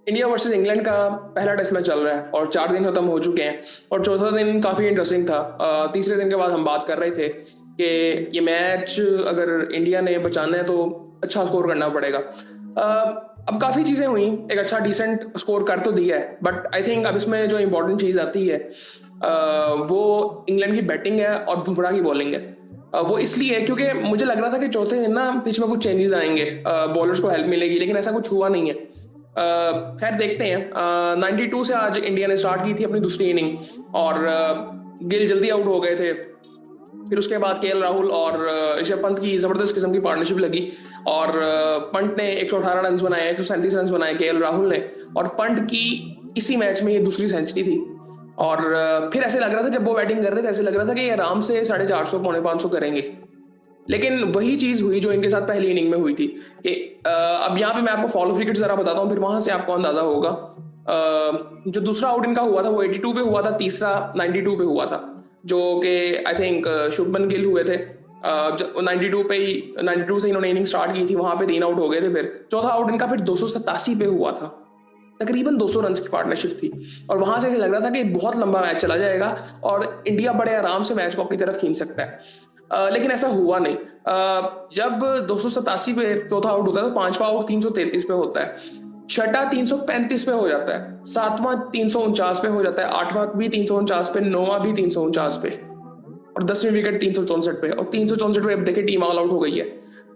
India versus England का पहला test match चल रहा है और 4 दिन खत्म हो चुके हैं और चौथा दिन काफ़ी इंटरेस्टिंग था। तीसरे दिन के बाद हम बात कर रहे थे कि ये मैच अगर इंडिया ने बचाना है तो अच्छा स्कोर करना पड़ेगा। अब काफ़ी चीज़ें हुई, एक अच्छा डिसेंट स्कोर कर तो दिया है, बट आई थिंक अब इसमें जो इंपॉर्टेंट चीज़ आती है वो इंग्लैंड की बैटिंग है और बुमराह की बॉलिंग है। वो इसलिए है क्योंकि मुझे लग रहा था कि चौथे दिन ना पिच में कुछ चेंजेस आएंगे, बॉलर्स को हेल्प मिलेगी, लेकिन ऐसा कुछ हुआ नहीं है। खैर देखते हैं। 92 से आज इंडिया ने स्टार्ट की थी अपनी दूसरी इनिंग और गिल जल्दी आउट हो गए थे। फिर उसके बाद केएल राहुल और ऋषभ पंत की जबरदस्त किस्म की पार्टनरशिप लगी और पंत ने 118 रन बनाए, 137 रन बनाए केएल राहुल ने, और पंत की इसी मैच में ये दूसरी सेंचुरी थी। और फिर ऐसे लग रहा था जब वो बैटिंग कर रहे थे, ऐसे लग रहा था कि ये आराम से 450 पौने 500 करेंगे। लेकिन वही चीज हुई जो इनके साथ पहली इनिंग में हुई थी कि अब यहाँ पे मैं आपको फॉलो विकेट जरा बताता हूँ, फिर वहां से आपको अंदाजा होगा। जो दूसरा आउट इनका हुआ था वो 82 पे हुआ था, तीसरा 92 पे हुआ था, जो कि आई थिंक शुभमन गिल हुए थे। 92 पे ही, 92 से इन्होंने इनिंग स्टार्ट की थी, वहां पे 3 आउट हो गए थे। फिर चौथा आउट इनका फिर 287 पे हुआ था, तकरीबन 200 रन की पार्टनरशिप थी। और वहां से ऐसे लग रहा था कि बहुत लंबा मैच चला जाएगा और इंडिया बड़े आराम से मैच को अपनी तरफ खींच सकता है। लेकिन ऐसा हुआ नहीं। जब 287 पे चौथा आउट होता है तो पांचवा आउट 333 पे होता है, छठा 335 पे हो जाता है, सातवां 349 पे हो जाता है, आठवां भी 349 पे, नौवां भी 349 पे, और 10वीं विकेट 364 पे। और 364 पे अब देखिए टीम ऑल आउट हो गई है।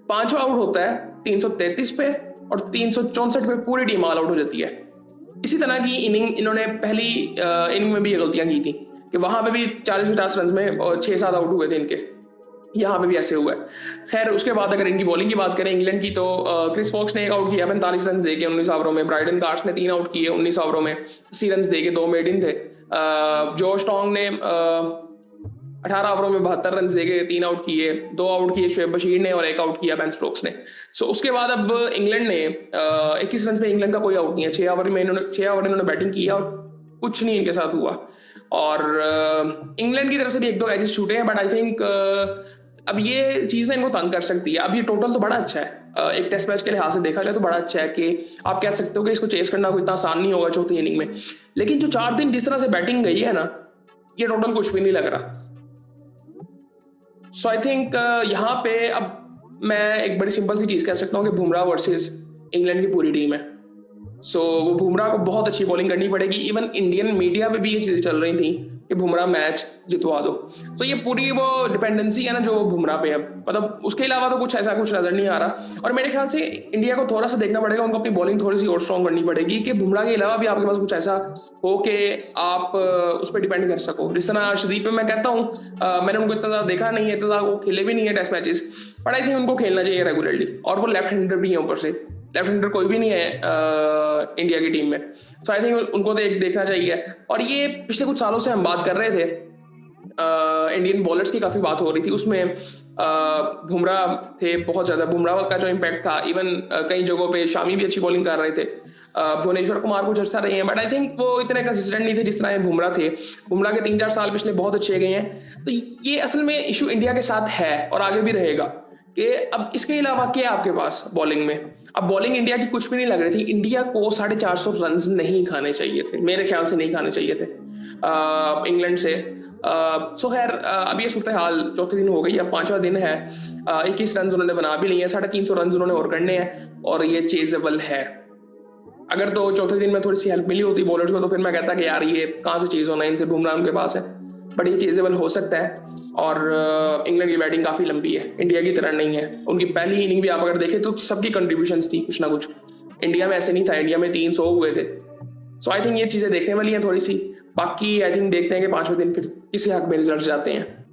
पांचवा आउट होता है 333 पे और 364 पे पूरी टीम ऑल आउट हो जाती है। इसी तरह की इनिंग इन्होंने पहली इनिंग में भी ये गलतियां की थी कि वहां पे भी 40-50 रन में 6-7 आउट हुए थे इनके, यहाँ पे भी ऐसे हुआ है। खैर उसके बाद अगर इनकी बॉलिंग की बात करें इंग्लैंड की, तो क्रिस वॉक्स ने एक आउट किया 45 रन देके 19 ओवरों में, ब्राइडन कार्स ने 3 आउट किए 19 ओवरों में 80 रन देके, 2 मेड इन थे। जॉश टोंग ने 18 ओवरों में 72 रन देके 3 आउट किए, 2 आउट किए शुएब बशीर ने और 1 आउट किया बेन स्टोक्स ने। सो उसके बाद अब इंग्लैंड ने 21 रन में, इंग्लैंड का कोई आउट नहीं है, 6 ओवर इन्होंने बैटिंग की और कुछ नहीं इनके साथ हुआ। और इंग्लैंड की तरफ से भी एक दो कैचेस छूटे हैं, बट आई थिंक अब ये चीज ना इनको तंग कर सकती है। अब ये टोटल तो बड़ा अच्छा है, एक टेस्ट मैच के लिहाज से देखा जाए तो बड़ा अच्छा है कि आप कह सकते हो कि इसको चेस करना कोई इतना आसान नहीं होगा चौथी इनिंग में। लेकिन जो 4 दिन जिस तरह से बैटिंग गई है ना, ये टोटल कुछ भी नहीं लग रहा। सो आई थिंक यहाँ पे अब मैं एक बड़ी सिंपल सी चीज कह सकता हूँ कि बुमराह वर्सेस इंग्लैंड की पूरी टीम है। सो वो बुमराह को बहुत अच्छी बॉलिंग करनी पड़ेगी। इवन इंडियन मीडिया में भी ये चीजें चल रही थी कि बुमराह मैच जितवा दो। तो ये पूरी वो डिपेंडेंसी है ना जो बुमराह पे है, मतलब उसके अलावा तो कुछ ऐसा कुछ नजर नहीं आ रहा। और मेरे ख्याल से इंडिया को थोड़ा सा देखना पड़ेगा, उनको अपनी बॉलिंग थोड़ी सी और स्ट्रॉन्ग करनी पड़ेगी कि बुमराह के अलावा भी आपके पास कुछ ऐसा हो कि आप उस पर डिपेंड कर सको। जिस तरह अर्शदीप पे मैं कहता हूँ, मैंने उनको इतना ज्यादा देखा नहीं है, इतना वो खेले भी नहीं है test matches, but I think उनको खेलना चाहिए रेगुलरली। और वो लेफ्ट हैंडर भी है, ऊपर से लेफ्ट हैंडर कोई भी नहीं है इंडिया की टीम में। सो आई थिंक उनको देखना चाहिए। और ये पिछले कुछ सालों से हम बात कर रहे थे, इंडियन बॉलर्स की काफी बात हो रही थी, उसमें बुमराह थे बहुत ज्यादा। बुमराह का जो इम्पैक्ट था, इवन कई जगहों पे शामी भी अच्छी बॉलिंग कर रहे थे, भुवनेश्वर कुमार कुछ अच्छा रहे हैं, बट आई थिंक वो इतने कंसिस्टेंट नहीं थे जिस तरह बुमराह थे। बुमराह के 3-4 साल पिछले बहुत अच्छे गए हैं। तो ये असल में इशू इंडिया के साथ है और आगे भी रहेगा कि अब इसके अलावा क्या है आपके पास बॉलिंग में। अब बॉलिंग इंडिया की कुछ भी नहीं लग रही थी। इंडिया को 450 रन नहीं खाने चाहिए थे, मेरे ख्याल से नहीं खाने चाहिए थे इंग्लैंड से। सो खैर अब ये सूरत हाल चौथे दिन हो गई, अब पांचवा दिन है। 21 रन उन्होंने बना भी लिए, 350 रन उन्होंने और करने हैं और ये चेजेबल है। अगर तो चौथे दिन में थोड़ी सी हेल्प मिली होती बॉलर्स को तो फिर मैं कहता कि यार ये कहाँ से चीज होना है, इनसे बुमराह उनके पास है, बट ये चेजेबल हो सकता है। और इंग्लैंड की बैटिंग काफी लंबी है, इंडिया की तरह नहीं है। उनकी पहली इनिंग भी आप अगर देखें तो सबकी कंट्रीब्यूशंस थी कुछ ना कुछ। इंडिया में ऐसे नहीं था, इंडिया में 300 हुए थे। सो आई थिंक ये चीजें देखने वाली हैं थोड़ी सी। बाकी आई थिंक देखते हैं कि पांचवें दिन फिर किसी हक में रिजल्ट जाते हैं।